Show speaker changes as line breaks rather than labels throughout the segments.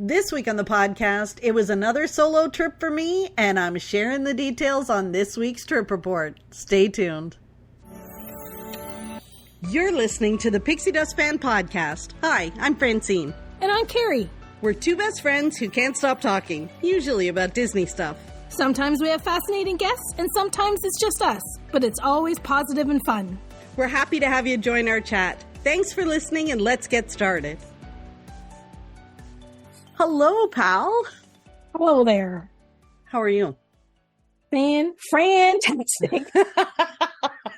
This week on the podcast, it was another solo trip for me, and I'm sharing the details on this week's trip report. Stay tuned. You're listening to the Pixie Dust Fan Podcast. Hi, I'm Francine.
And I'm Carrie.
We're two best friends who can't stop talking, usually about Disney stuff.
Sometimes we have fascinating guests, and sometimes it's just us, but it's always positive and fun.
We're happy to have you join our chat. Thanks for listening, and let's get started. Hello, pal.
Hello there.
How are you?
Fantastic.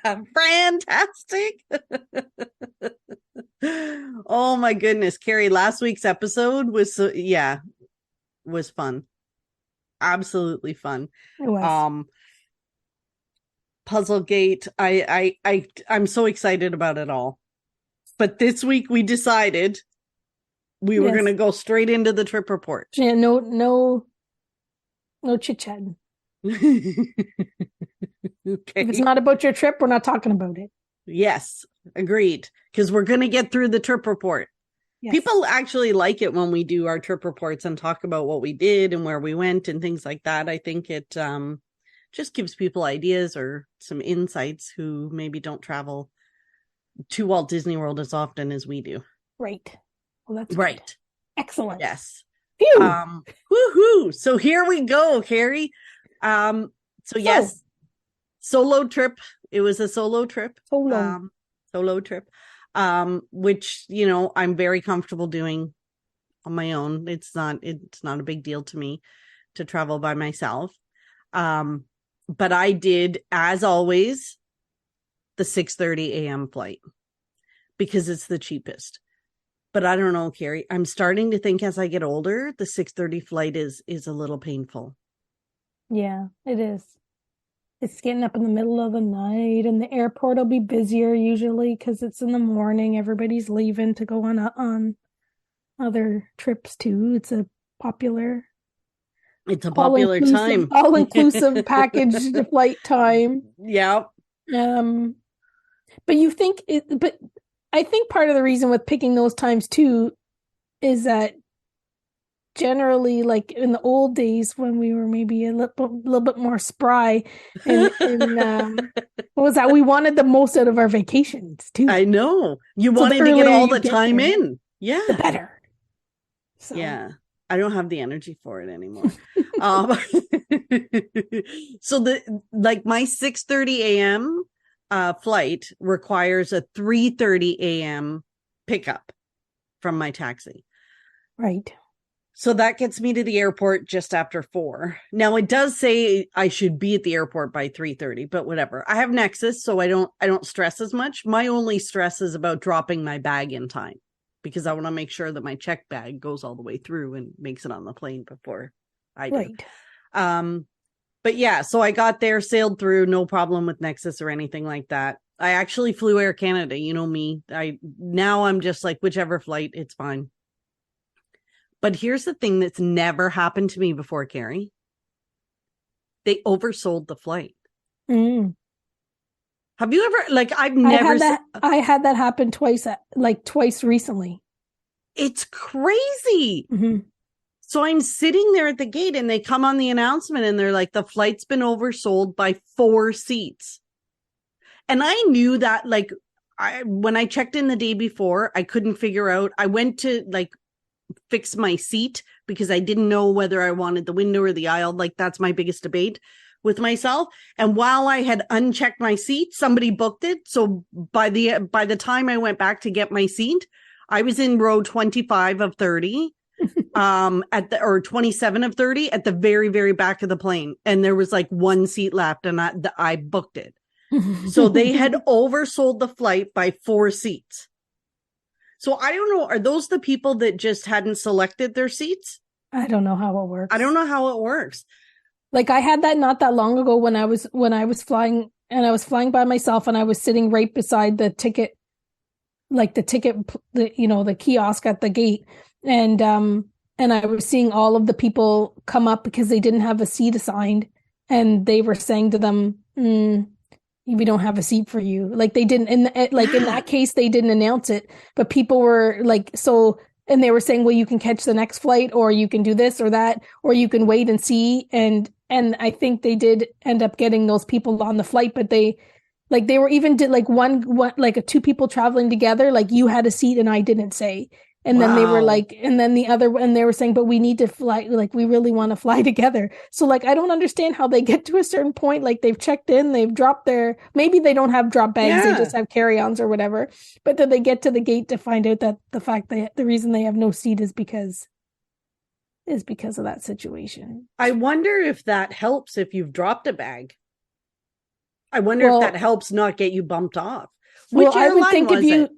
Fantastic. Oh my goodness, Carrie, last week's episode was was fun. Absolutely fun.
It was.
Puzzlegate. I'm so excited about it all. But this week we decided we were going to go straight into the trip report.
Yeah, no chit-chat.
Okay.
If it's not about your trip, we're not talking about it.
Yes, agreed. Because we're going to get through the trip report. Yes. People actually like it when we do our trip reports and talk about what we did and where we went and things like that. I think it just gives people ideas or some insights who maybe don't travel to Walt Disney World as often as we do.
Right. Well, that's
right.
Good. Excellent.
Yes.
Phew.
Woohoo! So here we go, Carrie. Yes, solo trip. It was a solo trip. Solo trip. Which, you know, I'm very comfortable doing on my own. It's not a big deal to me to travel by myself. But I did, as always, the 6:30 a.m. flight because it's the cheapest. But I don't know, Carrie. I'm starting to think as I get older, the 6:30 flight is a little painful.
Yeah, it is. It's getting up in the middle of the night, and the airport will be busier usually because it's in the morning. Everybody's leaving to go on other trips too. It's a popular
time.
All-inclusive package flight time.
Yeah.
But you think but I think part of the reason with picking those times too is that generally, like in the old days when we were maybe a little bit more spry, and what was that? We wanted the most out of our vacations too.
I know. You wanted to get all the time in. Yeah.
The better. So.
Yeah. I don't have the energy for it anymore. So my 6:30 a.m. Flight requires a 3:30 a.m. pickup from my taxi.
Right.
So that gets me to the airport just after 4. Now it does say I should be at the airport by 3:30, but whatever. I have Nexus, so I don't stress as much. My only stress is about dropping my bag in time because I want to make sure that my check bag goes all the way through and makes it on the plane before I do.
Right.
But yeah, so I got there, sailed through, no problem with Nexus or anything like that. I actually flew Air Canada, you know me. I'm just like, whichever flight, it's fine. But here's the thing that's never happened to me before, Carrie. They oversold the flight.
Mm.
Have you ever,
I had that happen twice recently.
It's crazy.
Mm-hmm.
So I'm sitting there at the gate and they come on the announcement and they're like, the flight's been oversold by 4 seats. And I knew that, when I checked in the day before, I couldn't figure out. I went to fix my seat because I didn't know whether I wanted the window or the aisle. That's my biggest debate with myself. And while I had unchecked my seat, somebody booked it. So by the time I went back to get my seat, I was in row 25 of 30. Or 27 of 30 at the very, very back of the plane. And there was 1 seat left and I booked it. So they had oversold the flight by 4 seats. So I don't know. Are those the people that just hadn't selected their seats?
I don't know how it works.
I don't know how it works.
I had that not that long ago when I was flying, and I was flying by myself and I was sitting right beside the ticket, the kiosk at the gate. And I was seeing all of the people come up because they didn't have a seat assigned, and they were saying to them, we don't have a seat for you. They didn't, in that case, they didn't announce it, but people were so and they were saying, well, you can catch the next flight, or you can do this or that, or you can wait and see. And I think they did end up getting those people on the flight, but they were even did like one like a two people traveling together, like you had a seat and I didn't say. And then they were like, and then the other, and they were saying, but we need to fly, like, we really want to fly together. So, like, I don't understand how they get to a certain point. Like, they've checked in, they've dropped maybe they don't have drop bags, they just have carry-ons or whatever. But then they get to the gate to find out that the reason they have no seat is because of that situation.
I wonder if that helps if you've dropped a bag. I wonder if that helps not get you bumped off. Which airline was it?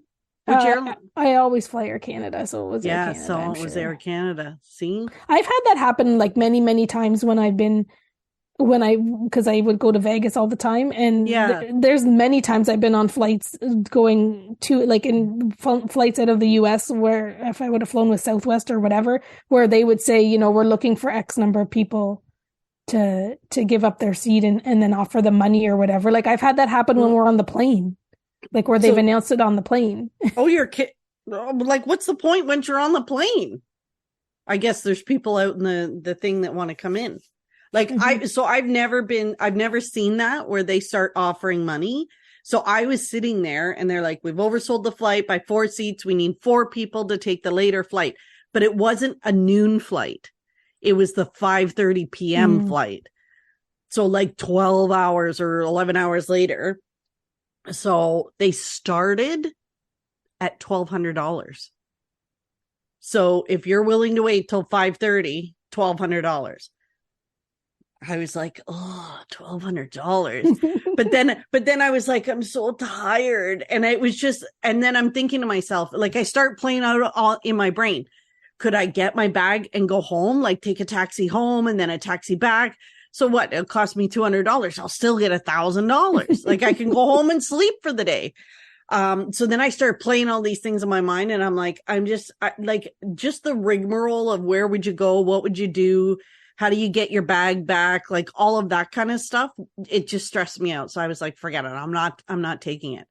Which airline?
I always fly Air Canada, so it was Air Canada.
Yeah, so it was Air Canada. See?
I've had that happen like many, many times because I would go to Vegas all the time. And there's many times I've been on flights going to, like, in flights out of the US, where if I would have flown with Southwest or whatever, where they would say, you know, we're looking for X number of people to give up their seat and then offer them money or whatever. Like, I've had that happen when we're on the plane. Like, where they've announced it on the plane.
Oh, you're like, what's the point once you're on the plane? I guess there's people out in the thing that want to come in. Like, I've never seen that where they start offering money. So I was sitting there and they're like, we've oversold the flight by 4 seats. We need 4 people to take the later flight. But it wasn't a noon flight. It was the 5:30 p.m. flight. So like 12 hours or 11 hours later. So they started at $1,200. So if you're willing to wait till 5:30, $1,200. I was like, oh, $1,200. but then I was like, I'm so tired. And it was just, and then I'm thinking to myself, like, I start playing out all in my brain. Could I get my bag and go home? Like, take a taxi home and then a taxi back? So what? It'll cost me $200. I'll still get $1,000. Like, I can go home and sleep for the day. So then I start playing all these things in my mind, and I'm like, just the rigmarole of where would you go? What would you do? How do you get your bag back? Like, all of that kind of stuff. It just stressed me out. So I was like, forget it. I'm not taking it.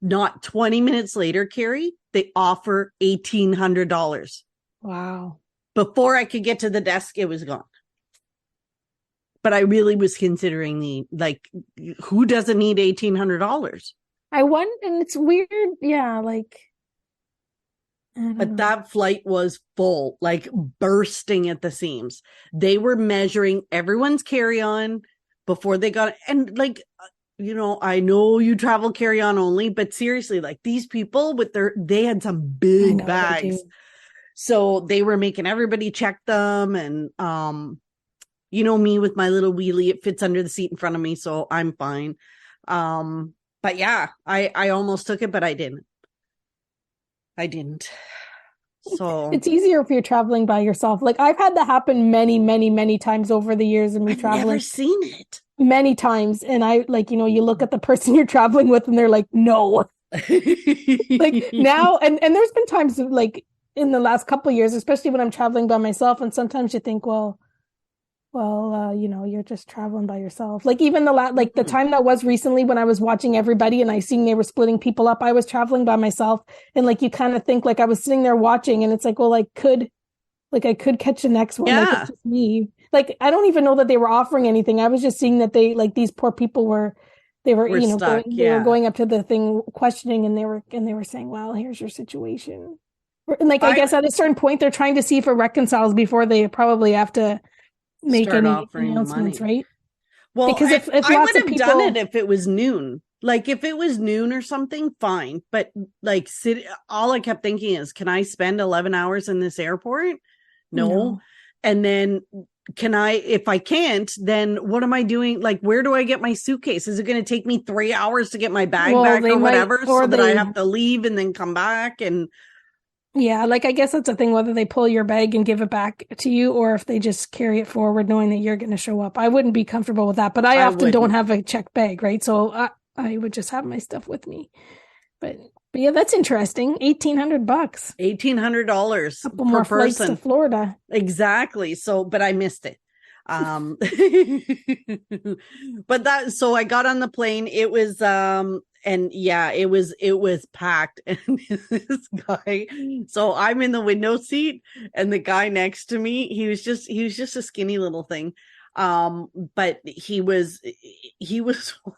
Not 20 minutes later, Carrie, they offer $1,800.
Wow. Before
I could get to the desk, it was gone. But I really was considering who doesn't need $1,800?
I won, and it's weird. Yeah, like.
But that flight was full, like bursting at the seams. They were measuring everyone's carry-on before they got, and like, you know, I know you travel carry-on only, but seriously, like, these people they had some big bags. So they were making everybody check them, and you know me with my little wheelie, it fits under the seat in front of me, so I'm fine. But yeah, I almost took it, but I didn't. So
it's easier if you're traveling by yourself. Like, I've had that happen many, many, many times over the years, and I've never
seen it
many times. And I, like, you know, you look at the person you're traveling with, and they're like, no. Like, now, and there's been times, like, in the last couple of years, especially when I'm traveling by myself, and sometimes you think, well, you know, you're just traveling by yourself. Like, even the time that was recently when I was watching everybody and I seen they were splitting people up, I was traveling by myself, and like, you kind of think, like, I was sitting there watching, and it's like, well, I could catch the next one. Like, it's just me. Like, I don't even know that they were offering anything. I was just seeing that they, like, these poor people were you know, stuck, they were going up to the thing questioning, and they were saying, well, here's your situation. And like, I guess at a certain point, they're trying to see if it reconciles before they probably have to make any announcements, right?
Well,
because if
I would have done it if it was noon. Like, if it was noon or something, fine. But like, all I kept thinking is, can I spend 11 hours in this airport? No. And then if I can't, then what am I doing? Like, where do I get my suitcase? Is it going to take me 3 hours to get my bag back or whatever? That I have to leave and then come back? And
yeah, like, I guess that's a thing, whether they pull your bag and give it back to you, or if they just carry it forward knowing that you're going to show up. I wouldn't be comfortable with that, but I often don't have a checked bag, right? So I would just have my stuff with me. But yeah, that's interesting. $1,800.
$1,800
couple more flights to Florida.
Exactly. So, but I missed it. But so I got on the plane. It was and yeah, it was packed. And this guy, so I'm in the window seat, and the guy next to me, he was just a skinny little thing. But he was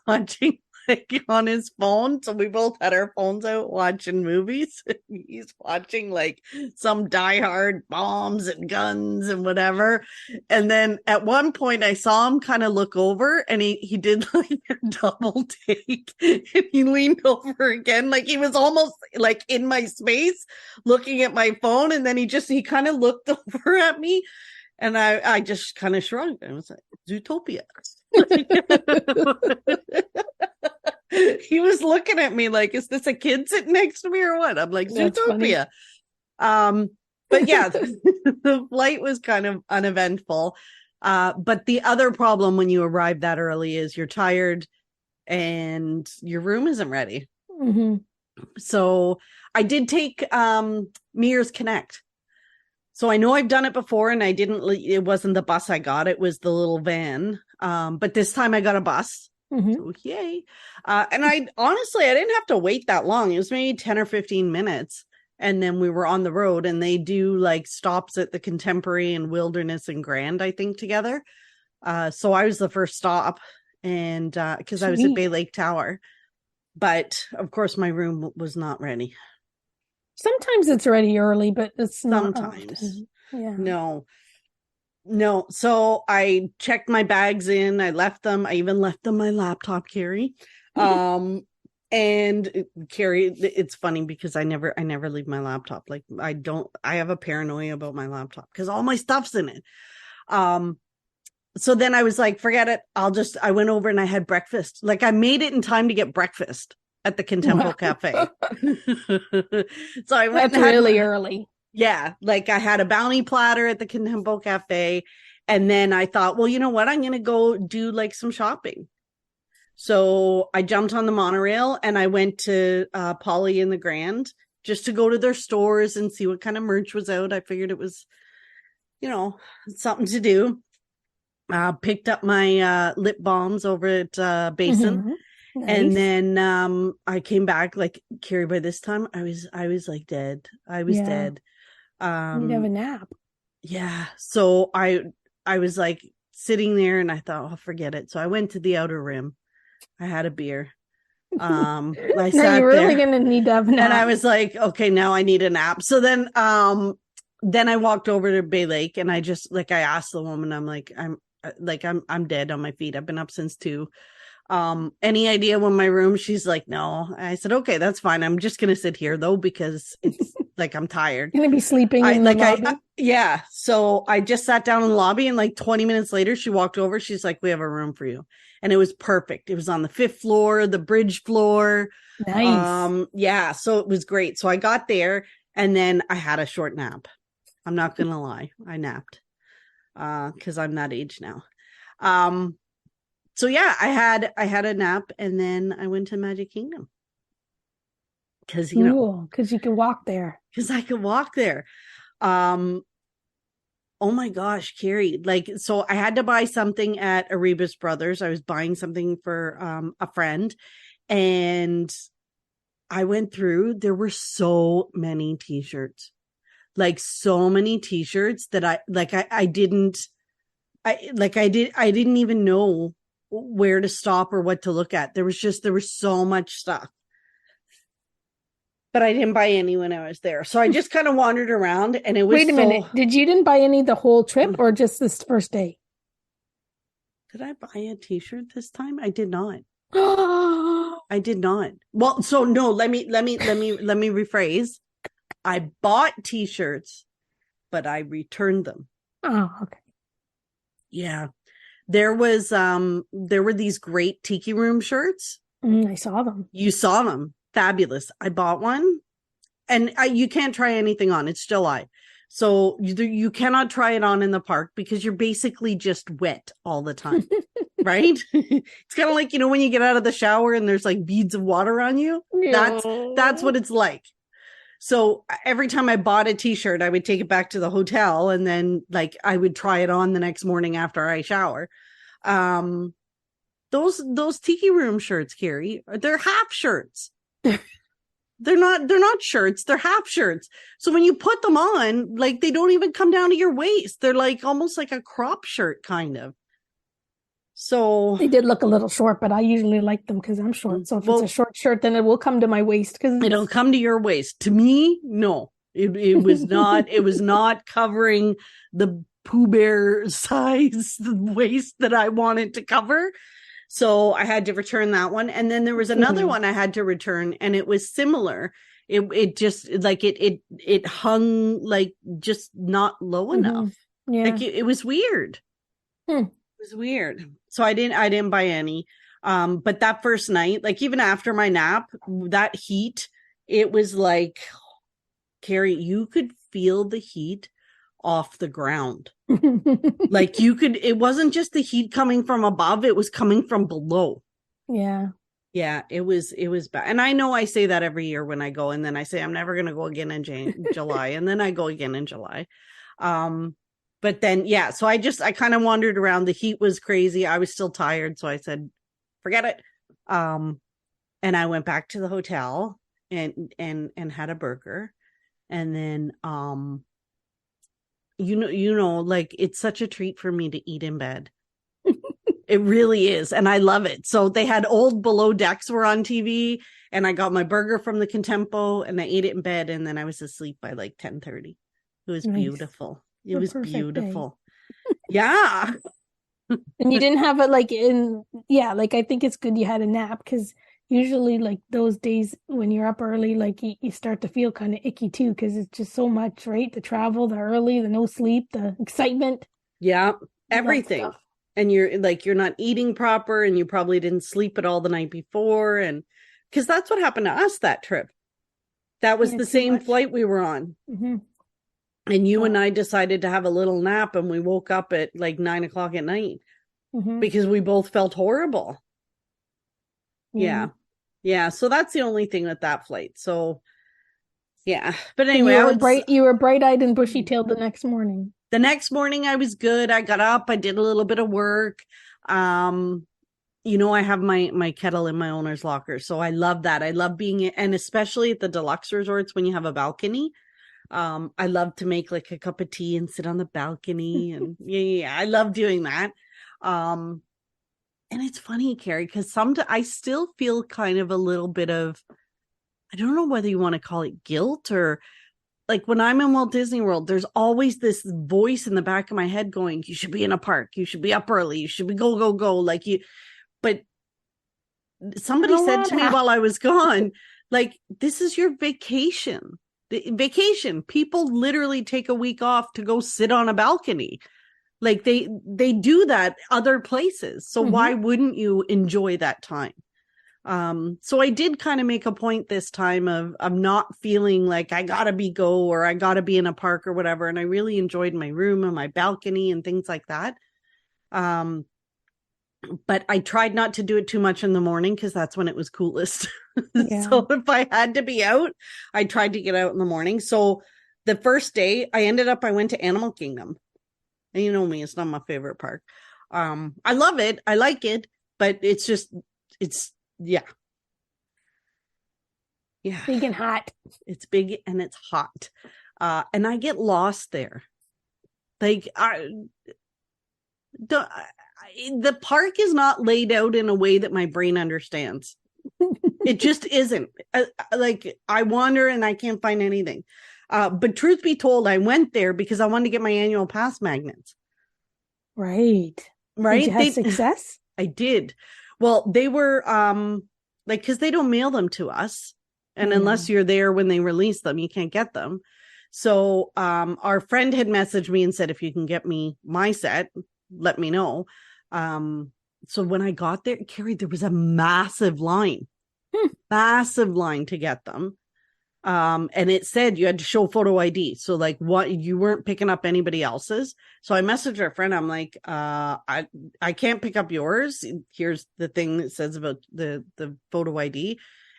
watching like on his phone. So we both had our phones out watching movies. He's watching like some diehard bombs and guns and whatever. And then at one point I saw him kind of look over, and he did like a double take, and he leaned over again. Like he was almost like in my space looking at my phone. And then he kind of looked over at me, and I just kind of shrugged. I was like, Zootopia. He was looking at me like, is this a kid sitting next to me or what? I'm like,
That's
Zootopia. But yeah, the flight was kind of uneventful. But the other problem when you arrive that early is you're tired and your room isn't ready.
Mm-hmm.
So I did take Mears Connect. So I know I've done it before, and it wasn't the bus I got, it was the little van. But this time I got a bus.
Mm-hmm.
So yay. And I didn't have to wait that long. It was maybe 10 or 15 minutes. And then we were on the road, and they do like stops at the Contemporary and Wilderness and Grand, I think, together. So I was the first stop, and because I was at Bay Lake Tower. But of course my room was not ready.
Sometimes it's ready early, but it's not
Sometimes.
often. Yeah.
No. So I checked my bags in. I left them. I even left them my laptop, Carrie. And Carrie, it's funny because I never leave my laptop. Like I have a paranoia about my laptop because all my stuff's in it. So then I was like, forget it. I went over and I had breakfast. Like I made it in time to get breakfast at the Contempo Cafe. So I went.
That's really early.
Yeah. Like I had a bounty platter at the Contempo Cafe. And then I thought, well, you know what? I'm going to go do like some shopping. So I jumped on the monorail and I went to Polly and the Grand just to go to their stores and see what kind of merch was out. I figured it was, something to do. Picked up my lip balms over at Basin.
Mm-hmm. Nice.
And then I came back, like, Carrie, by this time I was like dead. I was dead.
You'd have a nap.
Yeah. So I was like sitting there and I thought, oh, forget it. So I went to the Outer Rim. I had a beer. I sat
you're really
there,
gonna need to have a nap.
and I was like, okay, now I need a nap. So then I walked over to Bay Lake, and I just I asked the woman, I'm like, I'm dead on my feet. I've been up since 2. Any idea when my room? She's like, no. I said, okay, that's fine. I'm just gonna sit here though, because it's like I'm tired.
You're gonna be sleeping in the lobby?
Yeah. So I just sat down in the lobby, and like 20 minutes later, she walked over. She's like, we have a room for you. And it was perfect. It was on the 5th floor, the bridge floor.
Nice.
Yeah. So it was great. So I got there, and then I had a short nap. I'm not gonna lie. I napped. Because I'm that age now. So yeah, I had a nap, and then I went to Magic Kingdom. Because
because you can walk there.
Because I could walk there. Oh my gosh, Carrie. So I had to buy something at Erebus Brothers. I was buying something for a friend, and I went through, there were so many t-shirts. Like so many t-shirts that I didn't even know where to stop or what to look at. There was so much stuff. But I didn't buy any when I was there. So I just kind of wandered around, and it was
Wait a minute. Didn't buy any the whole trip, or just this first day?
Did I buy a t-shirt this time? I did not. I did not. Well, so no, let me rephrase. I bought t-shirts, but I returned them.
Oh, okay.
Yeah. There were these great Tiki Room shirts.
I saw them.
You saw them. Fabulous. I bought one, and you can't try anything on. It's July. So you cannot try it on in the park because you're basically just wet all the time. Right? It's kind of like, when you get out of the shower and there's like beads of water on you. Yeah. That's what it's like. So every time I bought a t-shirt, I would take it back to the hotel, and then I would try it on the next morning after I shower. Those those tiki room shirts, Carrie, they're half shirts. They're not shirts, they're half shirts. So when you put them on, like they don't even come down to your waist. They're like almost like a crop shirt kind of. So
they did look a little short, but I usually like them because I'm short. So if it's a short shirt, then it will come to my waist because
it'll come to your waist. To me, no. It was not it was not covering the Pooh Bear size waist that I wanted to cover. So I had to return that one. And then there was another one I had to return, and it was similar. It just like it hung like just not low enough.
Yeah.
Like it was weird. It was weird. So I didn't buy any. But that first night, like even after my nap, that heat, it was like, Carrie, you could feel the heat off the ground. Like it wasn't just the heat coming from above, it was coming from below.
Yeah.
Yeah, it was bad. And I know I say that every year when I go, and then I say I'm never going to go again in July, and then I go again in July. But then, yeah, so I kind of wandered around. The heat was crazy. I was still tired. So I said, forget it. And I went back to the hotel and had a burger. And then, like it's such a treat for me to eat in bed. It really is. And I love it. So they had old Below Decks were on TV, and I got my burger from the Contempo and I ate it in bed. And then I was asleep by like 10:30. It was beautiful. It was beautiful. Yeah.
And you didn't have it like like I think it's good you had a nap, because usually like those days when you're up early, like you start to feel kind of icky too, because it's just so much, right? The travel, the early, the no sleep, the excitement.
Yeah, everything. And you're not eating proper, and you probably didn't sleep at all the night before. And because that's what happened to us that trip. That was the same flight we were on. Mm-hmm. And you and I decided to have a little nap, and we woke up at like 9:00 at night because we both felt horrible. Yeah. Yeah. So that's the only thing with that flight. So yeah. But anyway,
you were bright-eyed and bushy-tailed the next morning.
The next morning I was good. I got up, I did a little bit of work. I have my kettle in my owner's locker. So I love that. I love being, and especially at the deluxe resorts when you have a balcony. I love to make like a cup of tea and sit on the balcony, and I love doing that. And it's funny, Carrie, because sometimes I still feel kind of a little bit of, I don't know whether you want to call it guilt, or like when I'm in Walt Disney World, there's always this voice in the back of my head going, you should be in a park, you should be up early, you should be go, like you. But somebody said to me while I was gone, like, this is your vacation. Vacation. People literally take a week off to go sit on a balcony. Like they do that other places. So why wouldn't you enjoy that time? So I did kind of make a point this time of not feeling like I gotta or I gotta be in a park or whatever. And I really enjoyed my room and my balcony and things like that. But I tried not to do it too much in the morning, because that's when it was coolest. Yeah. So if I had to be out, I tried to get out in the morning. So the first day I went to Animal Kingdom. And you know me, it's not my favorite park. I love it. I like it, but it's yeah.
Big and hot.
It's big and it's hot. And I get lost there. Like the park is not laid out in a way that my brain understands. It just isn't. Like I wander and I can't find anything. But truth be told, I went there because I wanted to get my annual pass magnets.
Right. Did you have success?
I did. Well, they were because they don't mail them to us. And unless you're there when they release them, you can't get them. So our friend had messaged me and said, if you can get me my set, let me know. So when I got there, Carrie, there was a massive line to get them. And it said you had to show photo ID. So like what, you weren't picking up anybody else's. So I messaged our friend. I'm like, I can't pick up yours. Here's the thing that says about the photo ID.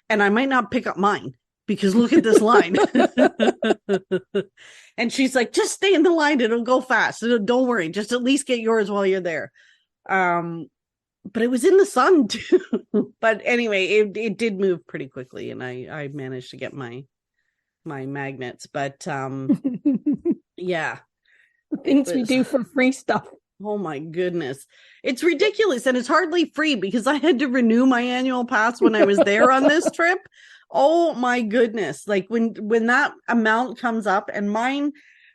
And I might not pick up mine because look at this line. And she's like, just stay in the line. It'll go fast. Don't worry. Just at least get yours while you're there. but it was in the sun too. But anyway, it did move pretty quickly, and I managed to get my magnets. But yeah,
Things we do for free stuff.
Oh my goodness. It's ridiculous, and it's hardly free because I had to renew my annual pass when I was there on this trip. Oh my goodness. Like when that amount comes up, and mine,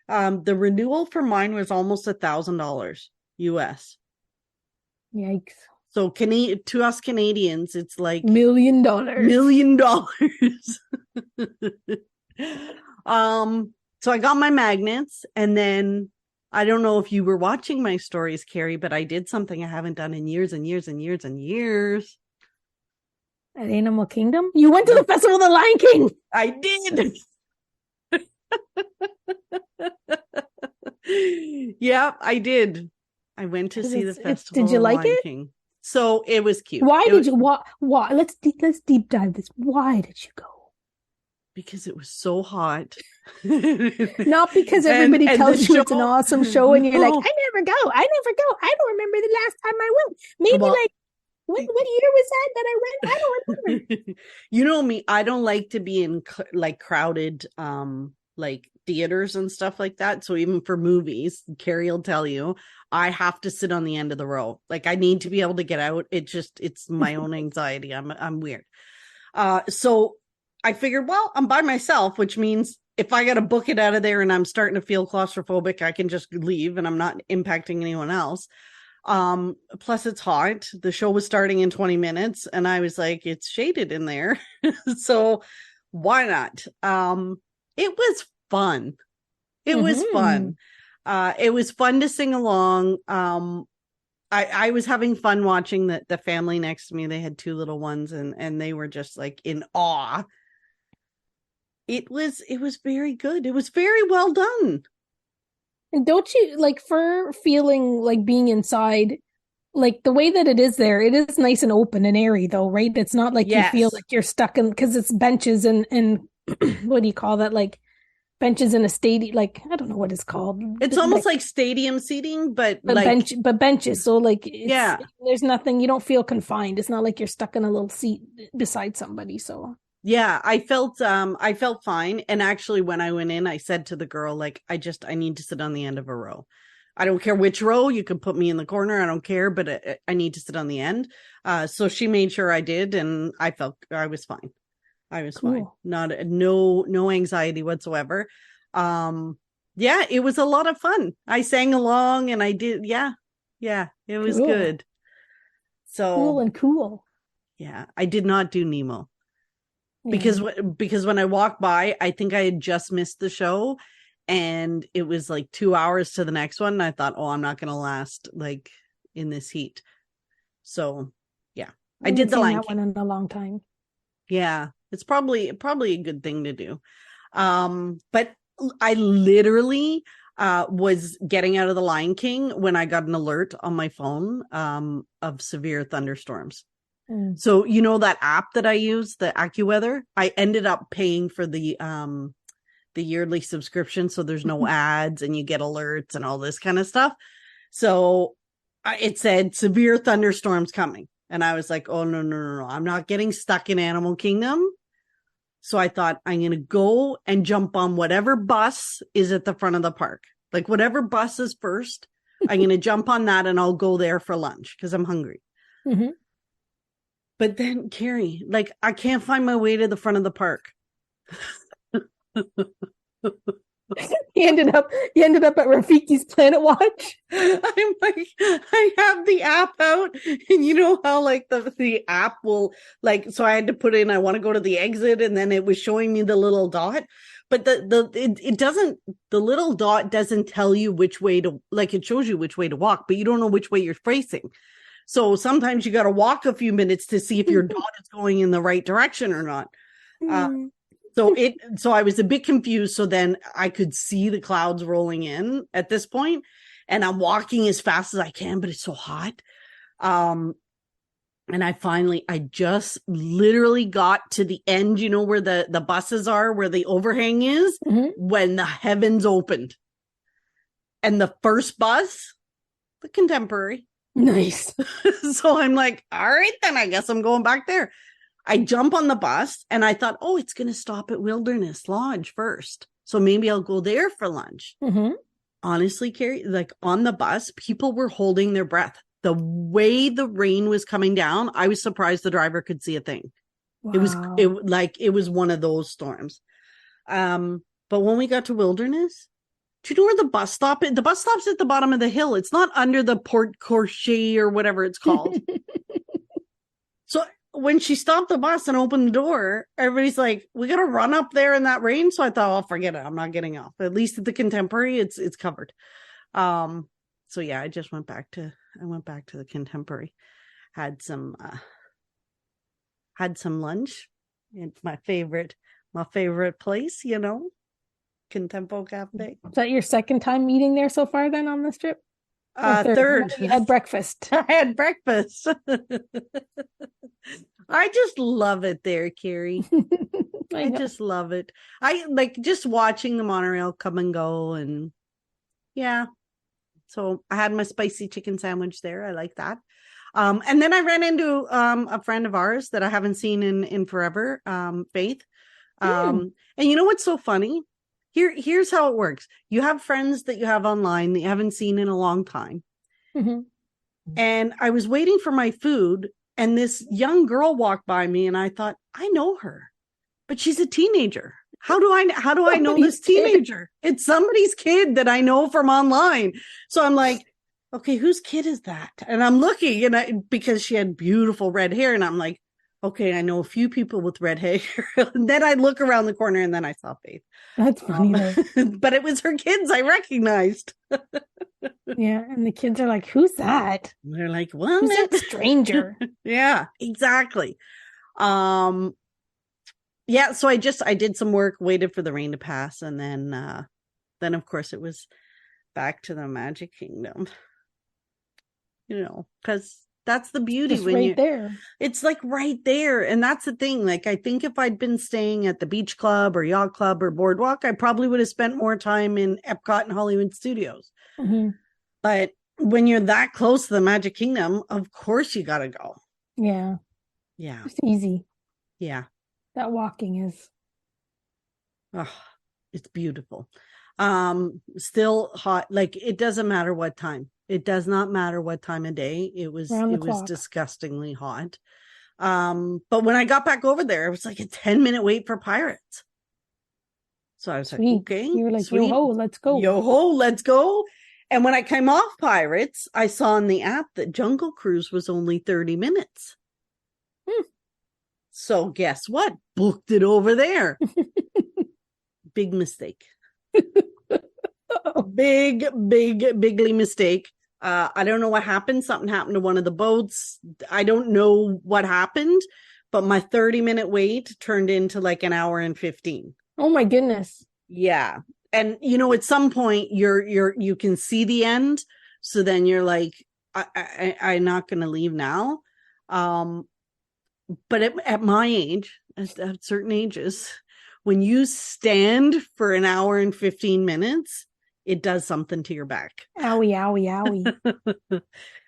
the renewal for mine was almost $1,000 US.
Yikes.
So to us Canadians, it's like
$1 million.
So I got my magnets, and then I don't know if you were watching my stories, Carrie, but I did something I haven't done in years and years and years and years.
At Animal Kingdom? You went to the Festival of the Lion King.
I did. Yeah, I did. I went to see the Festival
Did you
of
like
Lion
it?
King. So it was cute.
Why did you? Why? Let's deep dive this. Why did you go?
Because it was so hot.
Not because everybody tells you it's an awesome show and you're like, I never go. I don't remember the last time I went. Maybe what year was that I went? I don't remember.
You know me, I don't like to be in like crowded like theaters and stuff like that. So even for movies, Carrie will tell you, I have to sit on the end of the row. Like I need to be able to get out. It's my own anxiety. I'm weird. So I figured, well, I'm by myself, which means if I got to book it out of there and I'm starting to feel claustrophobic, I can just leave and I'm not impacting anyone else. Plus it's hot. The show was starting in 20 minutes and I was like, it's shaded in there. So why not? It was fun. It was fun. It was fun to sing along. I was having fun watching the family next to me. They had 2 little ones and they were just like in awe. It was very good. It was very well done.
And don't you like, for feeling like being inside, like the way that it is there, it is nice and open and airy though, right? It's not like you feel like you're stuck in, because it's benches and what do you call that? Like benches in a stadium, like I don't know what it's called.
It's almost like stadium seating, but
benches. So like there's nothing, you don't feel confined. It's not like you're stuck in a little seat beside somebody. So
yeah, I felt fine. And actually when I went in, I said to the girl, like, I need to sit on the end of a row. I don't care which row, you can put me in the corner. I don't care, but I need to sit on the end. So she made sure I did. And I felt I was fine. I was fine. No anxiety whatsoever. Yeah, it was a lot of fun. I sang along and I did. Yeah, it was good. So
cool.
Yeah, I did not do Nemo. Because when I walked by, I think I had just missed the show and it was like 2 hours to the next one. And I thought, I'm not going to last like in this heat. So yeah, I did the Lion King.
That one in a long time.
Yeah, it's probably a good thing to do. But I literally was getting out of the Lion King when I got an alert on my phone of severe thunderstorms. So, you know, that app that I use, the AccuWeather, I ended up paying for the yearly subscription. So there's no ads and you get alerts and all this kind of stuff. So it said severe thunderstorms coming. And I was like, oh, no. I'm not getting stuck in Animal Kingdom. So I thought I'm going to go and jump on whatever bus is at the front of the park. Like whatever bus is first, I'm going to jump on that and I'll go there for lunch because I'm hungry. Mm-hmm. But then, Carrie, like, I can't find my way to the front of the park.
You ended up at Rafiki's Planet Watch.
I'm like, I have the app out, and you know how like the app will like. So I had to put in, I want to go to the exit, and then it was showing me the little dot. But it doesn't. The little dot doesn't tell you which way to, like, it shows you which way to walk, but you don't know which way you're facing. So sometimes you got to walk a few minutes to see if your dot is going in the right direction or not. So I was a bit confused. So then I could see the clouds rolling in at this point, and I'm walking as fast as I can, but it's so hot. And I just literally got to the end, you know, where the buses are, where the overhang is, when the heavens opened. And the first bus, the Contemporary,
Nice.
So I'm like, all right, then I guess I'm going back there. I jump on the bus and I thought, oh, it's going to stop at Wilderness Lodge first. So maybe I'll go there for lunch.
Mm-hmm.
Honestly, Carrie, like on the bus, people were holding their breath. The way the rain was coming down, I was surprised the driver could see a thing.
Wow.
It was one of those storms. But when we got to Wilderness, do you know where the bus stop is? The bus stop's at the bottom of the hill. It's not under the Port Crochet or whatever it's called. So when she stopped the bus and opened the door, everybody's like, we got to run up there in that rain. So I thought, oh, forget it. I'm not getting off. At least at the Contemporary, it's covered. So yeah, I went back to the Contemporary, had some lunch. It's my favorite place, Contempo Cafe.
Is that your second time eating there so far then on this trip?
Third.
You had breakfast.
I had breakfast. I just love it there, Carrie. I just love it. I like just watching the monorail come and go, and yeah. So I had my spicy chicken sandwich there. I like that. And then I ran into a friend of ours that I haven't seen in forever, Faith. And you know what's so funny? Here's how it works. You have friends that you have online that you haven't seen in a long time.
Mm-hmm.
And I was waiting for my food, and this young girl walked by me, and I thought, I know her, but she's a teenager. How do I know this teenager? It's somebody's kid that I know from online. So I'm like, okay, whose kid is that? And I'm looking, and because she had beautiful red hair, and I'm like, okay, I know a few people with red hair. And then I look around the corner, and then I saw Faith.
That's funny,
but it was her kids I recognized.
Yeah, and the kids are like, who's that?
And they're like, what?
Who's that stranger?
Yeah, exactly. Yeah, so I did some work, waited for the rain to pass, and then of course it was back to the Magic Kingdom. Because that's the beauty
Just
when
right there.
It's like right there, and that's the thing. Like, I think if I'd been staying at the Beach Club or Yacht Club or Boardwalk, I probably would have spent more time in Epcot and Hollywood Studios.
Mm-hmm.
But when you're that close to the Magic Kingdom, of course you gotta go.
Yeah. It's easy.
Yeah.
That walking is.
Oh, it's beautiful. Still hot. Like, it doesn't matter what time. It does not matter what time of day. It was disgustingly hot. But when I got back over there, it was like a 10-minute wait for Pirates. So I was like, okay.
You were like,
sweet.
yo ho, let's go.
Yo ho, let's go. And when I came off Pirates, I saw in the app that Jungle Cruise was only 30 minutes. So guess what? Booked it over there. Big mistake. Bigly mistake. I don't know what happened. Something happened to one of the boats. I don't know what happened, but my 30-minute wait turned into like an hour and 15.
Oh my goodness.
Yeah. And at some point you can see the end. So then you're like, I'm not going to leave now. But at my age, at certain ages, when you stand for an hour and 15 minutes, it does something to your back.
Owie, owie, owie.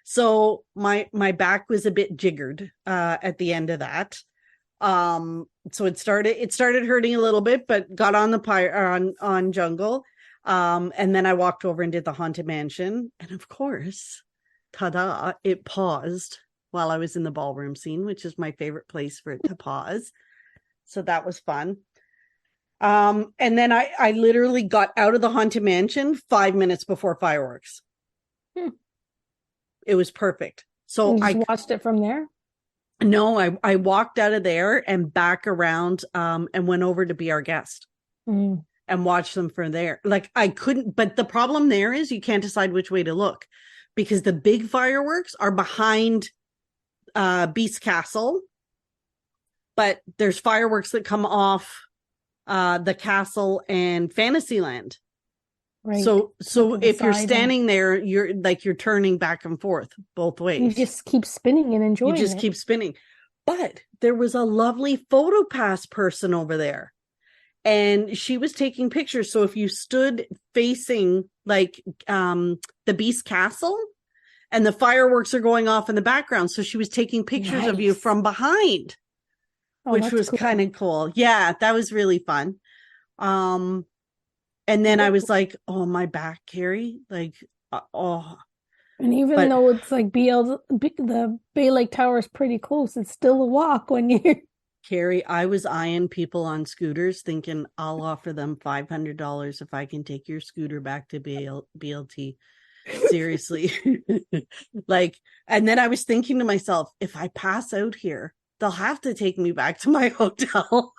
So my back was a bit jiggered at the end of that. So it started hurting a little bit, but got on on Jungle. And then I walked over and did the Haunted Mansion. And of course, ta-da, it paused while I was in the ballroom scene, which is my favorite place for it to pause. So that was fun. And then I literally got out of the Haunted Mansion 5 minutes before fireworks. It was perfect. So
I watched it from there.
No, I walked out of there and back around and went over to Be Our Guest and watched them from there. Like, I couldn't, but the problem there is you can't decide which way to look because the big fireworks are behind Beast Castle, but there's fireworks that come off the castle and Fantasyland. Right. So if you're standing there, you're turning back and forth both ways.
You just keep spinning and enjoying it.
You just keep spinning. But there was a lovely photo pass person over there. And she was taking pictures. So if you stood facing like the Beast Castle, and the fireworks are going off in the background. So she was taking pictures of you
Nice.
from behind,
Oh,
which
that's
was
cool.
kind of cool. Yeah, that was really fun. And then I was like, oh, my back, Carrie. Like, oh,
And even
but
though it's like the Bay Lake Tower is pretty close, it's still a walk when you're.
Carrie, I was eyeing people on scooters thinking I'll offer them $500 if I can take your scooter back to BLT. Seriously. Like, and then I was thinking to myself, if I pass out here, they'll have to take me back to my hotel.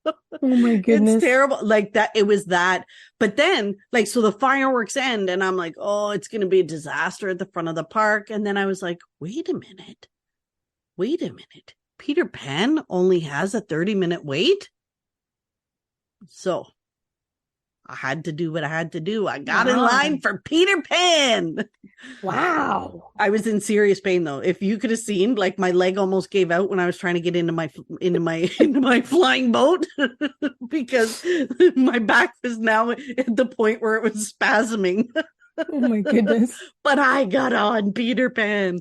Oh my
It's
goodness.
terrible. Like that, it was that. But then, like, so the fireworks end, and I'm like, oh, it's going to be a disaster at the front of the park. And then I was like, wait a minute. Peter Pan only has a 30-minute wait. So I had to do what I had to do. I got in line for Peter Pan.
Wow.
I was in serious pain though. If you could have seen, like my leg almost gave out when I was trying to get into my flying boat because my back was now at the point where it was spasming.
Oh my goodness.
But I got on Peter Pan.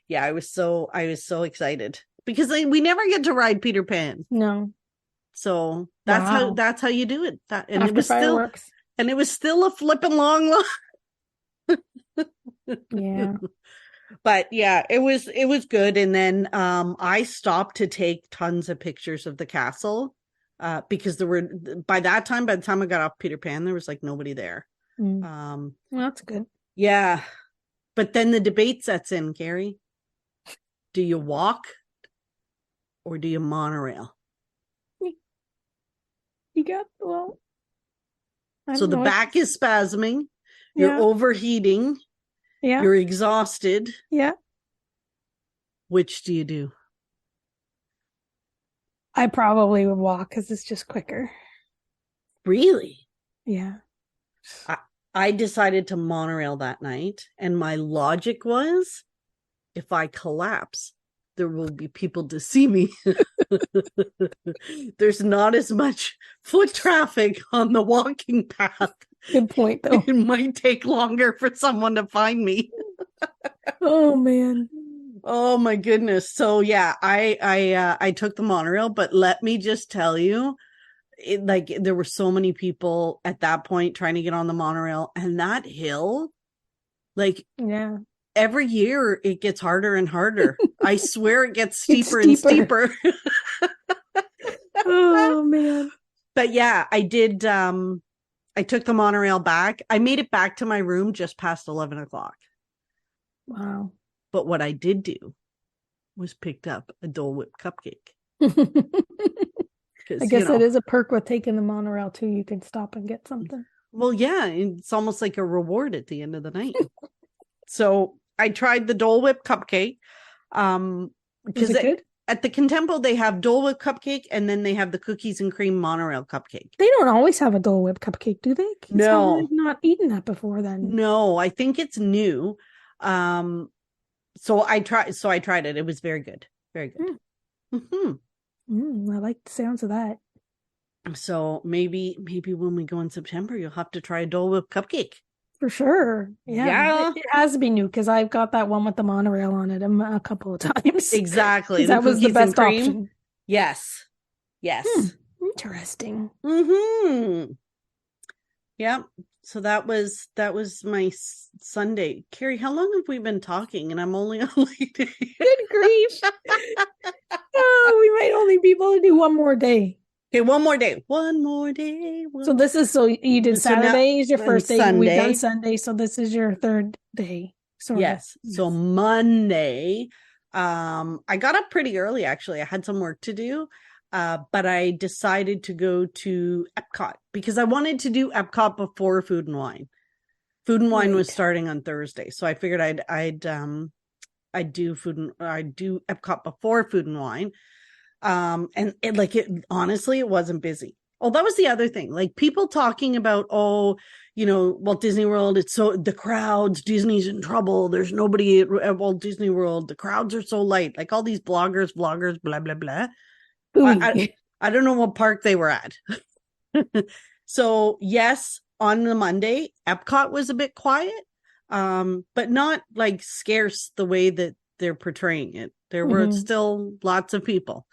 Yeah, I was so excited because we never get to ride Peter Pan.
No.
So
Wow.
that's how you do it. And
After fireworks.
it was still a flipping long line.
Yeah.
But yeah, it was good. And then I stopped to take tons of pictures of the castle because by the time I got off Peter Pan, there was like nobody there.
Well, that's good.
Yeah. But then the debate sets in, Carrie. Do you walk or do you monorail?
You got, well,
So the back is spasming. You're overheating.
Yeah.
You're exhausted.
Yeah.
Which do you do?
I probably would walk because it's just quicker.
Really?
Yeah.
I decided to monorail that night. And my logic was, if I collapse, there will be people to see me. There's not as much foot traffic on the walking path.
Good point, though.
It might take longer for someone to find me.
Oh man.
Oh my goodness. So yeah, I took the monorail, but let me just tell you, there were so many people at that point trying to get on the monorail, and that hill,
yeah.
Every year it gets harder and harder. I swear it gets steeper and steeper.
Oh man.
But yeah, I did. I took the monorail back. I made it back to my room just past 11 o'clock.
Wow.
But what I did do was picked up a Dole Whip cupcake.
I guess that is a perk with taking the monorail too. You can stop and get something.
Well, yeah, it's almost like a reward at the end of the night. So I tried the Dole Whip cupcake. Because at the Contempo, they have Dole Whip cupcake, and then they have the cookies and cream monorail cupcake.
They don't always have a Dole Whip cupcake, do they?
No.
I've not eaten that before then.
No, I think it's new. So I tried it. It was very good. Very good.
I like the sounds of that.
So maybe when we go in September, you'll have to try a Dole Whip cupcake.
For sure. Yeah. It has to be new because I've got that one with the monorail on it a couple of times.
Exactly.
That was the best option.
Yes.
Interesting.
Yeah. So that was my Sunday. Carrie, how long have we been talking? And I'm only on like
Good grief. Oh, we might only be able to do one more day.
Okay, one more day.
So this is, so you did Saturday is your first day.
Sunday.
We've done Sunday, so this is your third day.
Yes. So Monday, I got up pretty early, actually. I had some work to do, but I decided to go to Epcot because I wanted to do Epcot before Food and Wine. Food and Wine was starting on Thursday, so I figured I'd do Epcot before Food and Wine. And honestly, it wasn't busy. Oh, that was the other thing. Like people talking about, Walt Disney World, it's so the crowds, Disney's in trouble. There's nobody at Walt Disney World. The crowds are so light. Like all these bloggers, vloggers, blah, blah, blah. I don't know what park they were at. So yes, on the Monday, Epcot was a bit quiet. but not like scarce the way that they're portraying it. There were
Mm-hmm.
still lots of people.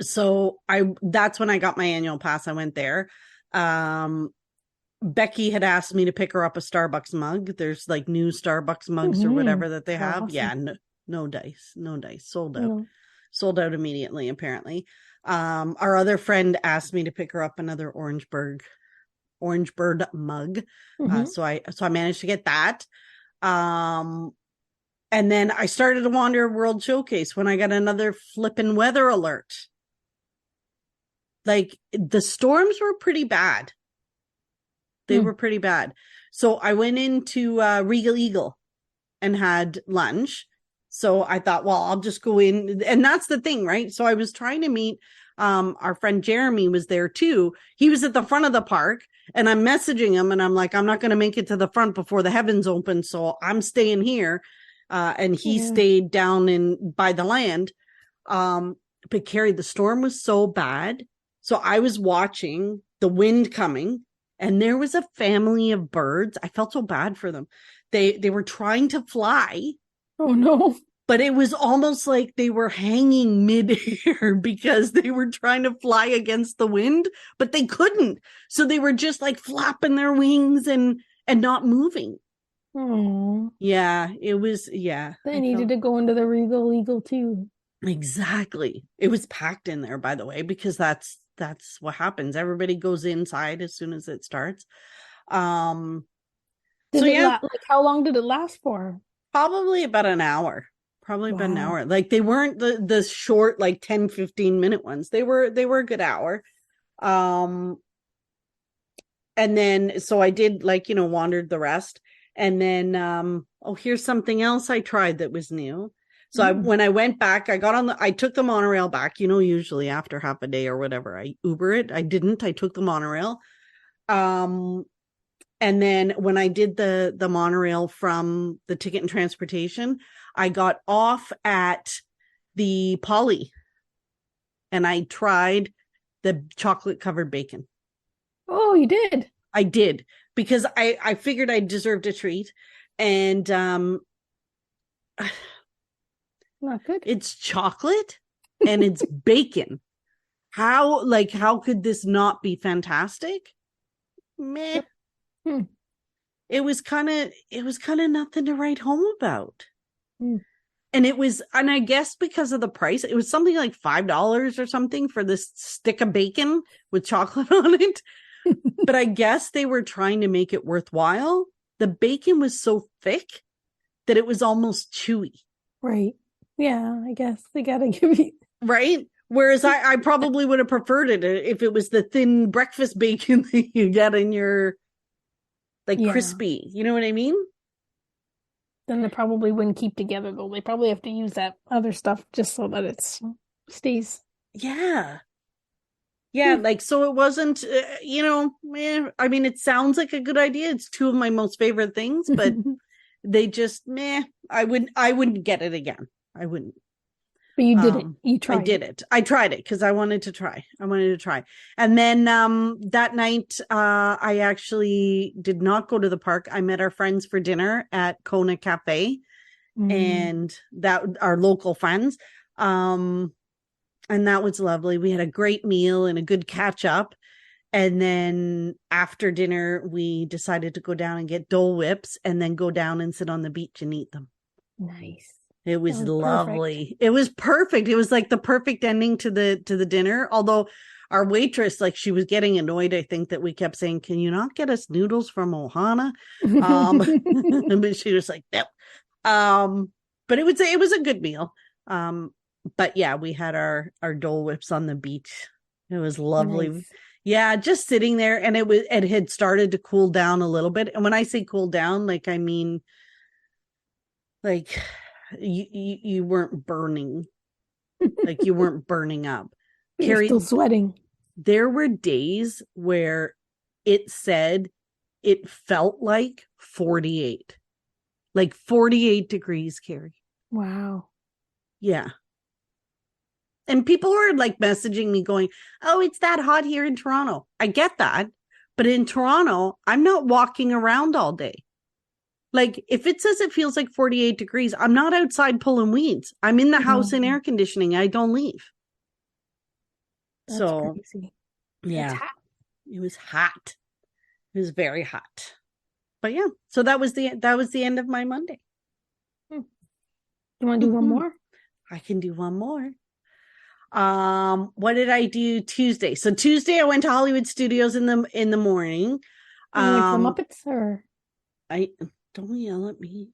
So that's when I got my annual pass. I went there. Becky had asked me to pick her up a Starbucks mug. There's like new Starbucks mugs or
Mm-hmm.
whatever that they
How
have.
awesome.
Yeah, no dice, no dice.
No.
Sold out immediately, apparently. Our other friend asked me to pick her up another Orange Bird mug.
Mm-hmm.
So I managed to get that. And then I started to wander World Showcase when I got another flippin' weather alert. Like the storms were pretty bad. They were pretty bad. So I went into Regal Eagle and had lunch. So I thought, well, I'll just go in. And that's the thing, right? So I was trying to meet our friend Jeremy was there too. He was at the front of the park and I'm messaging him and I'm like, I'm not going to make it to the front before the heavens open. So I'm staying here. And he stayed down in by the land. But Carrie, the storm was so bad. So I was watching the wind coming and there was a family of birds. I felt so bad for them. They were trying to fly.
Oh no.
But it was almost like they were hanging midair because they were trying to fly against the wind, but they couldn't. So they were just like flapping their wings and not moving.
Oh.
Yeah, it was, yeah.
They needed to go into the Regal Eagle too.
Exactly. It was packed in there, by the way, because that's what happens. Everybody goes inside as soon as it starts.
Did
So
it
yeah,
like how long did it last for?
probably about an hour. Probably about an
Wow.
hour. Like they weren't the short like 10-15 minute ones. They were a good hour. And then so I did like, wandered the rest. And then here's something else I tried that was new. So when I went back, I took the monorail back, usually after half a day or whatever, I Uber it. I didn't. I took the monorail. And then when I did the monorail from the Ticket and Transportation, I got off at the Poly and I tried the chocolate covered bacon.
Oh, you did?
I did because I figured I deserved a treat. And
Not good.
it's chocolate and it's bacon. How could this not be fantastic? Meh. It was kind of nothing to write home about. And I guess because of the price, it was something like $5 or something for this stick of bacon with chocolate on it. But I guess they were trying to make it worthwhile. The bacon was so thick that it was almost chewy.
Right. Yeah, I guess they gotta give you
Right? Whereas I probably would have preferred it if it was the thin breakfast bacon that you get in your crispy. You know what I mean?
Then they probably wouldn't keep together though. They probably have to use that other stuff just so that it stays.
Yeah. Yeah, so it wasn't, I mean, it sounds like a good idea. It's two of my most favorite things, but they just, I wouldn't get it again. I wouldn't.
But you did it. You tried.
I did it. I tried it because I wanted to try. And then that night, I actually did not go to the park. I met our friends for dinner at Kona Cafe and that our local friends. And that was lovely. We had a great meal and a good catch up. And then after dinner, we decided to go down and get Dole Whips and then go down and sit on the beach and eat them.
Nice.
It was lovely. Perfect. It was perfect. It was like the perfect ending to the dinner. Although our waitress, she was getting annoyed, I think, that we kept saying, "Can you not get us noodles from Ohana?" But she was like, "Nope." But it was a good meal. But yeah, we had our Dole Whips on the beach. It was lovely. Nice. Yeah, just sitting there, and it had started to cool down a little bit. And when I say cool down, I mean, you weren't burning, you weren't burning up.
You're
Carrie,
still sweating.
There were days where it said it felt like 48, 48 degrees, Carrie.
Wow.
Yeah. And people were messaging me going, "Oh, it's that hot here in Toronto." I get that. But in Toronto, I'm not walking around all day. Like if it says it feels like 48 degrees, I'm not outside pulling weeds. I'm in the house in air conditioning. I don't leave.
That's crazy.
Yeah, it was hot. It was very hot. But yeah, so that was the end of my Monday.
You want to do one more?
I can do one more. What did I do Tuesday? So Tuesday I went to Hollywood Studios in the morning.
You went to the Muppets, or
I don't yell at me.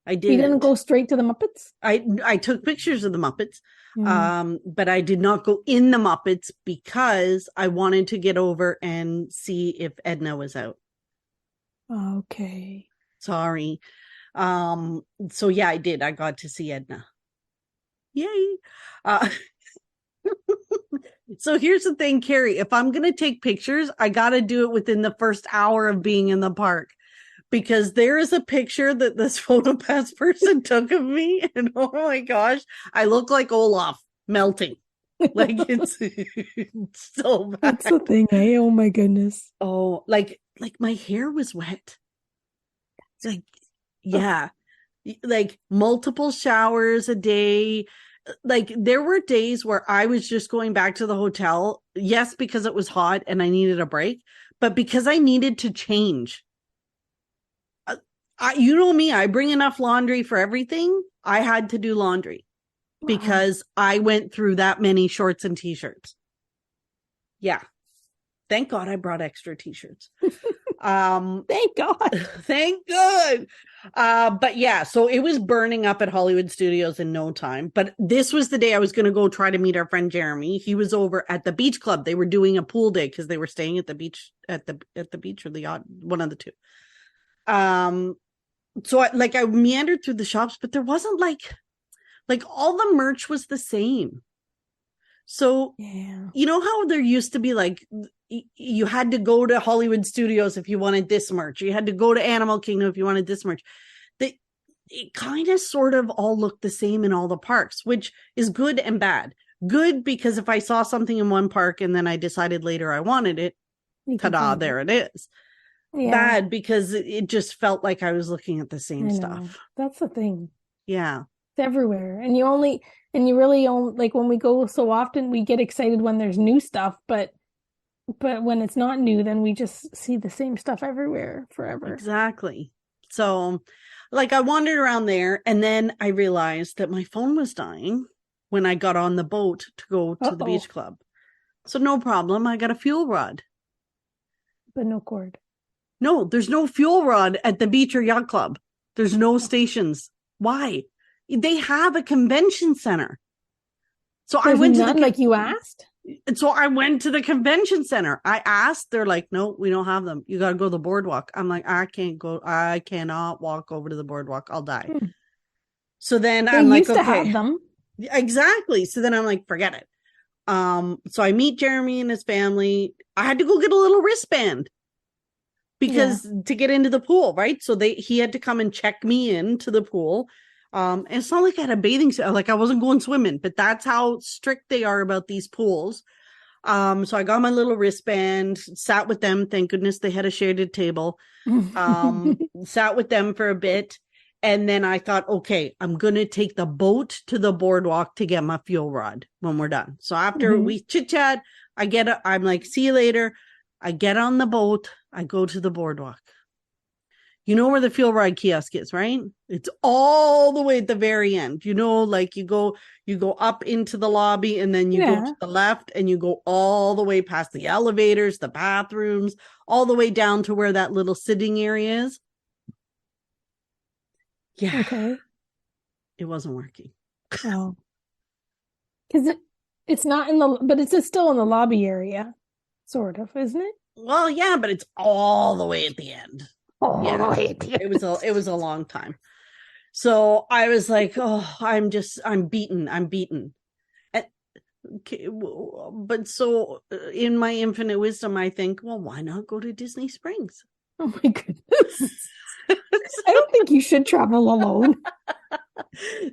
I didn't.
You didn't go straight to the Muppets?
I took pictures of the Muppets. But I did not go in the Muppets because I wanted to get over and see if Edna was out.
Okay.
Sorry. So yeah, I did. I got to see Edna. Yay. So here's the thing, Carrie, if I'm going to take pictures, I got to do it within the first hour of being in the park, because there is a picture that this PhotoPass person took of me, and oh my gosh, I look like Olaf melting. Like it's so bad.
That's the thing, eh? Oh my goodness.
Oh, like my hair was wet. It's like, yeah, like multiple showers a day. Like there were days where I was just going back to the hotel. Yes, because it was hot and I needed a break, but because I needed to change. You know me, I bring enough laundry for everything. I had to do laundry because I went through that many shorts and t-shirts. Yeah. Thank God I brought extra t-shirts.
Thank God.
Thank God. But yeah, so it was burning up at Hollywood Studios in no time. But this was the day I was going to go try to meet our friend Jeremy. He was over at the beach club. They were doing a pool day because they were staying at the beach, at the beach or the yacht, one of the two. So I meandered through the shops, but there wasn't like all the merch was the same. So, yeah. You know how there used to be like, you had to go to Hollywood Studios if you wanted this merch. You had to go to Animal Kingdom if you wanted this merch. It kind of sort of all looked the same in all the parks, which is good and bad. Good because if I saw something in one park and then I decided later I wanted it, ta-da, there it is. Yeah. Bad because it just felt like I was looking at the same stuff.
That's the thing.
Yeah.
It's everywhere. And you really only, like when we go so often, we get excited when there's new stuff, but when it's not new, then we just see the same stuff everywhere forever.
Exactly. So like I wandered around there and then I realized that my phone was dying when I got on the boat to go to the beach club. So no problem. I got a fuel rod.
But no cord.
No, there's no fuel rod at the beach or yacht club. There's no stations. Why? They have a convention center. So I went to
like you asked?
And so I went to the convention center. I asked, they're like, no, we don't have them. You got to go to the boardwalk. I'm like, I can't go. I cannot walk over to the boardwalk. I'll die. So then I'm like, okay.
Have them.
Exactly. So then I'm like, forget it. So I meet Jeremy and his family. I had to go get a little wristband because to get into the pool, right? So he had to come and check me into the pool. And it's not like I had a bathing suit, like I wasn't going swimming, but that's how strict they are about these pools. So I got my little wristband, sat with them. Thank goodness they had a shared table. Sat with them for a bit. And then I thought, okay, I'm going to take the boat to the boardwalk to get my fuel rod when we're done. So after we chit chat, I'm like, see you later. I get on the boat. I go to the boardwalk. You know where the fuel rod kiosk is, right? It's all the way at the very end. You know, like you go up into the lobby and then you go to the left and you go all the way past the elevators, the bathrooms, all the way down to where that little sitting area is. Yeah.
Okay.
It wasn't working.
Oh. Because it's not but it's still in the lobby area, sort of, isn't it?
Well, yeah, but it's all the way at the end. It was a long time. So I was like, oh, I'm beaten. And, okay, but so in my infinite wisdom, I think, well, why not go to Disney Springs?
Oh my goodness. I don't think you should travel alone.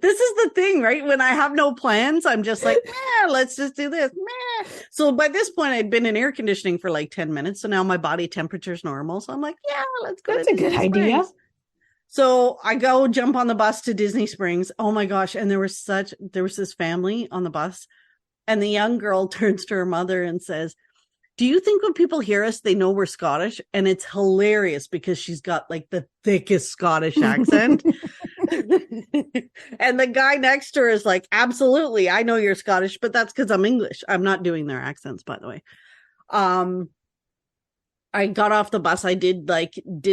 This is the thing, right? When I have no plans, I'm just like, let's just do this. Meh. So by this point, I'd been in air conditioning for like 10 minutes. So now my body temperature is normal. So I'm like, yeah, let's go.
That's a good idea.
So I go jump on the bus to Disney Springs. Oh my gosh. And there was this family on the bus. And the young girl turns to her mother and says, do you think when people hear us, they know we're Scottish? And it's hilarious because she's got like the thickest Scottish accent. And the guy next to her is like, absolutely, I know you're Scottish, but that's because I'm English. I'm not doing their accents, by the way. I got off the bus. I did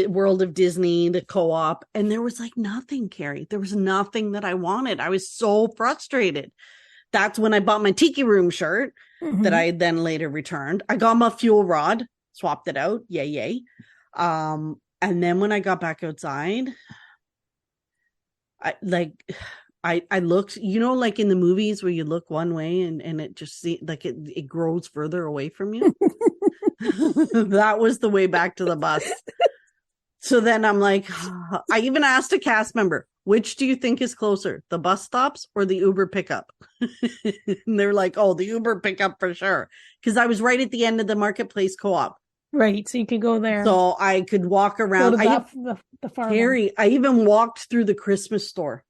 World of Disney, the co-op, and there was like nothing, Carrie. There was nothing that I wanted. I was so frustrated. That's when I bought my Tiki Room shirt that I then later returned. I got my fuel rod, swapped it out. Yay. And then when I got back outside, I looked, like in the movies where you look one way and it just like it grows further away from you. That was the way back to the bus. So then I'm like, I even asked a cast member, which do you think is closer, the bus stops or the Uber pickup? And they're like, oh, the Uber pickup for sure. Because I was right at the end of the Marketplace co-op.
Right. So you could go there.
So I could walk around.
The farm.
Harry, I even walked through the Christmas store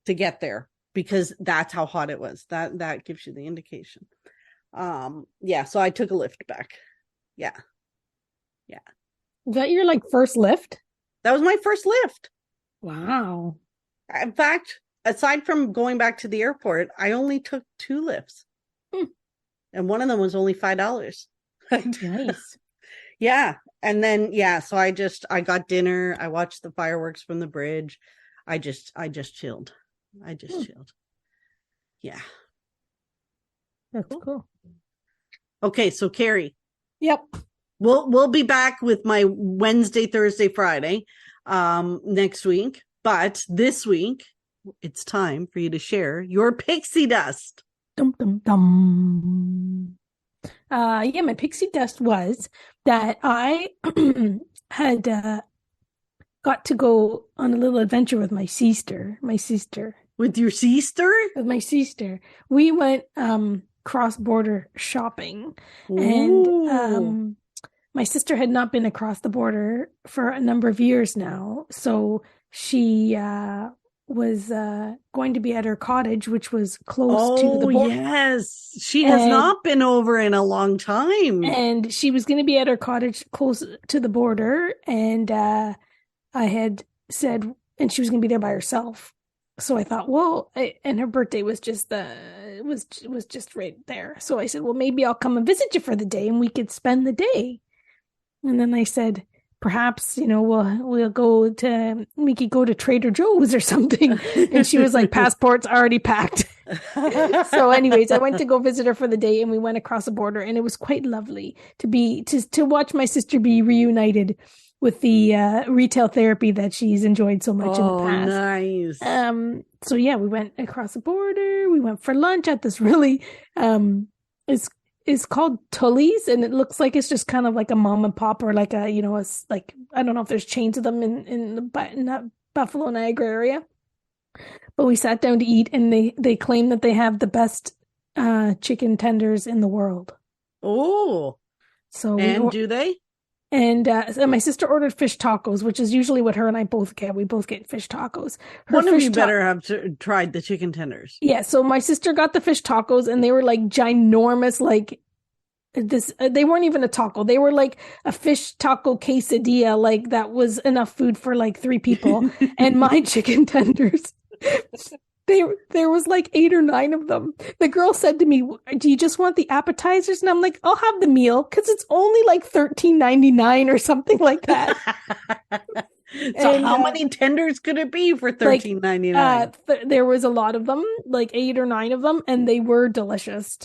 to get there because that's how hot it was. That gives you the indication. So I took a lift back. Yeah.
Is that your first lift?
That was my first lift.
Wow.
In fact, aside from going back to the airport, I only took 2 lifts. And one of them was only $5.
Nice.
Yeah. And then, so I got dinner. I watched the fireworks from the bridge. I just chilled. Chilled. Yeah.
That's cool.
Okay. So Carrie.
Yep.
We'll be back with my Wednesday, Thursday, Friday next week. But this week, it's time for you to share your pixie dust.
Dum, dum, dum. My pixie dust was that I had got to go on a little adventure with my sister.
With your sister?
With my sister. We went cross-border shopping.
Ooh.
And my sister had not been across the border for a number of years now. So she was going to be at her cottage, which was close to the border.
Yes. She has not been over in a long time.
And she was going to be at her cottage close to the border. And I had said, and she was going to be there by herself. So I thought, and her birthday was just was just right there. So I said, well, maybe I'll come and visit you for the day and we could spend the day. And then I said, perhaps, we could go to Trader Joe's or something. And she was like, passport's already packed. So anyways, I went to go visit her for the day and we went across the border and it was quite lovely to watch my sister be reunited with the retail therapy that she's enjoyed so much in the past.
Nice.
So yeah, we went across the border. We went for lunch at this really, it's called Tully's, and it looks like it's just kind of like a mom and pop or like a, I don't know if there's chains of them in that Buffalo, Niagara area. But we sat down to eat, and they claim that they have the best chicken tenders in the world.
Oh.
So
do they?
And my sister ordered fish tacos, which is usually what her and I both get. We both get fish tacos.
One of you better have tried the chicken tenders.
Yeah, so my sister got the fish tacos, and they were like ginormous, like this. They weren't even a taco. They were like a fish taco quesadilla, like that was enough food for like 3 people. And my chicken tenders, there was like 8 or 9 of them. The girl said to me, do you just want the appetizers? And I'm like, I'll have the meal because it's only like $13.99 or something like that.
So how many tenders could it be for $13.99?
There was a lot of them, like 8 or 9 of them, and they were delicious.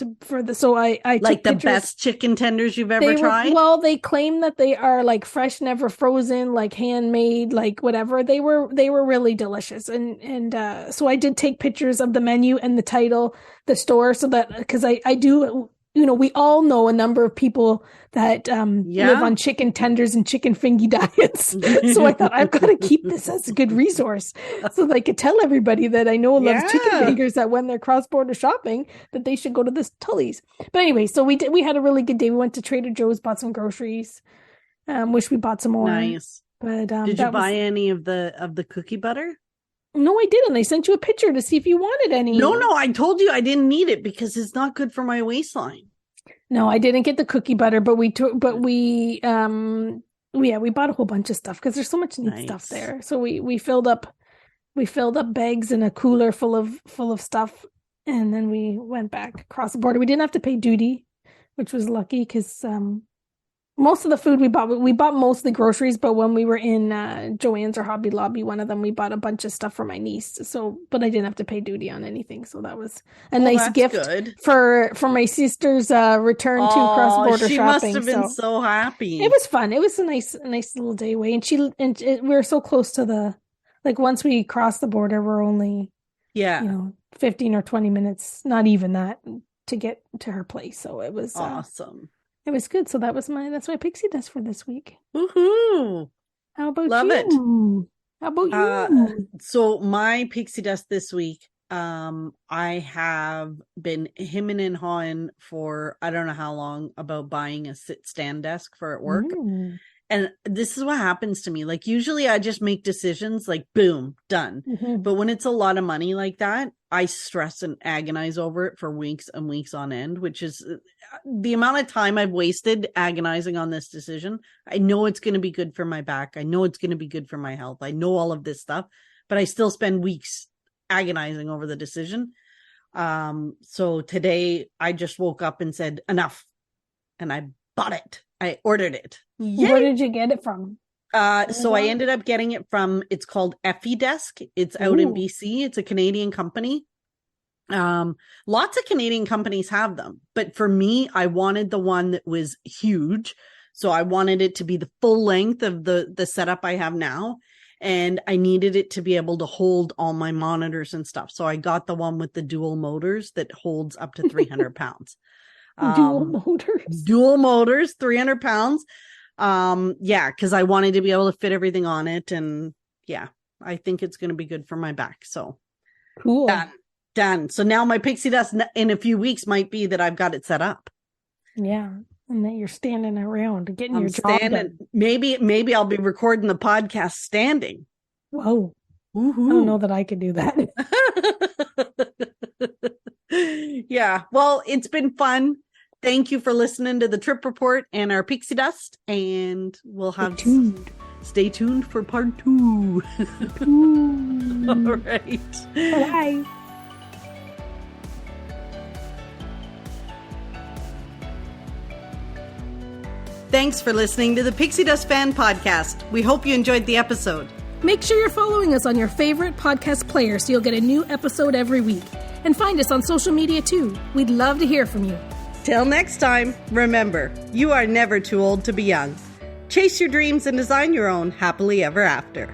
So I
like the
pictures.
Best chicken tenders you've ever tried.
Well, they claim that they are like fresh, never frozen, like handmade, like whatever. They were really delicious, and so I did take pictures of the menu and the title, the store, so that because I do we all know a number of people that live on chicken tenders and chicken fingy diets. So I thought, I've got to keep this as a good resource so that I could tell everybody that I know loves chicken fingers, that when they're cross-border shopping, that they should go to this Tully's. But anyway, so we had a really good day. We went to Trader Joe's, bought some groceries. Wish we bought some more.
Nice.
But
did you buy any of the cookie butter?
No, I didn't. I sent you a picture to see if you wanted any.
No, I told you I didn't need it because it's not good for my waistline.
No, I didn't get the cookie butter, but we bought a whole bunch of stuff because there's so much neat stuff there. So we filled up bags in a cooler full of stuff, and then we went back across the border. We didn't have to pay duty, which was lucky because most of the food we bought mostly groceries, but when we were in Joann's or Hobby Lobby, one of them, we bought a bunch of stuff for my niece. So, but I didn't have to pay duty on anything. So that was a nice gift for my sister's return to cross-border shopping.
She must have been so happy.
It was fun. It was a nice little day away. And we were so close to once we crossed the border, we're only, 15 or 20 minutes, not even that, to get to her place. So it was
awesome.
It was good. So that's my pixie dust for this week.
Woohoo!
How about
Love
you?
it.
How about you?
So my pixie dust this week, I have been hemming and hawing for I don't know how long about buying a sit-stand desk for at work. And this is what happens to me. Like usually I just make decisions like boom, done. But when it's a lot of money like that, I stress and agonize over it for weeks and weeks on end, which is the amount of time I've wasted agonizing on this decision. I know it's going to be good for my back. I know it's going to be good for my health. I know all of this stuff, but I still spend weeks agonizing over the decision. So today I just woke up and said enough, and I bought it. I ordered it. Yay!
Where did you get it from?
So I ended up getting it from, it's called Effie Desk. It's out in BC. It's a Canadian company. Lots of Canadian companies have them, but for me, I wanted the one that was huge. So I wanted it to be the full length of the setup I have now. And I needed it to be able to hold all my monitors and stuff. So I got the one with the dual motors that holds up to 300 pounds. Dual motors, 300 pounds. Because I wanted to be able to fit everything on it. And I think it's going to be good for my back. So
cool.
Done. So now my pixie dust in a few weeks might be that I've got it set up.
Yeah. And that you're standing around getting your job done.
Maybe I'll be recording the podcast standing.
Whoa.
Woo-hoo.
I don't know that I could do that.
Yeah. Well, it's been fun. Thank you for listening to the Trip Report and our Pixie Dust. And we'll have stay tuned for part 2. All right.
Bye.
Thanks for listening to the Pixie Dust Fan Podcast. We hope you enjoyed the episode.
Make sure you're following us on your favorite podcast player so you'll get a new episode every week. And find us on social media too. We'd love to hear from you.
Till next time, remember, you are never too old to be young. Chase your dreams and design your own happily ever after.